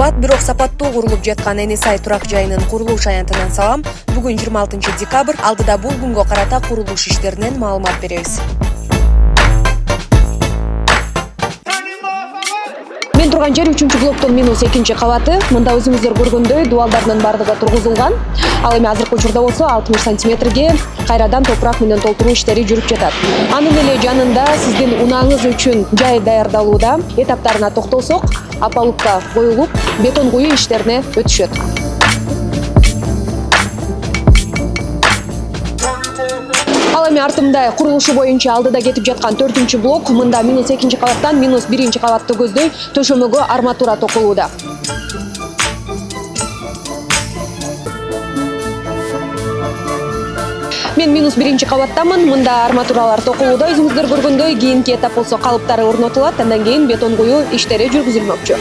Кымбат бирок сапаттуу курулуп жаткан Энисай турак жайынын курулуш аянтынан салам. Бүгүн 26-декабрь, алдыда бул күнгө карата курулуш иштеринен маалымат беребиз. Мен турган жер 3-блоктун -2 кабаты. Мында өзүңүздөр көргөндөй дубалдардын бардыгы тургузулган. Ал эми азыркы учурда болсо 60 сантиметрге кайрадан топурак менен толтуруу иштери жүрүп жатат. Анын эле жанында сиздин унааңыз үчүн жай даярдалууда. Этаптарына токтолсок, опалубка коюлуп, бетон куюу иштерине өтүшөт. Ал эми артымда курулушу боюнча алдыда кетип жаткан 4-блок, мында -2 кабаттан -1 кабатты көздөй төшөмөгө арматура токулууда. Мен -1 кабаттамын. Мында арматуралар токулууда. Өзүңүздөр көргөндөй кийинки этап болсо калыптары орнотулат, андан кийин бетон куюу иштери жүргүзүлмөкчү.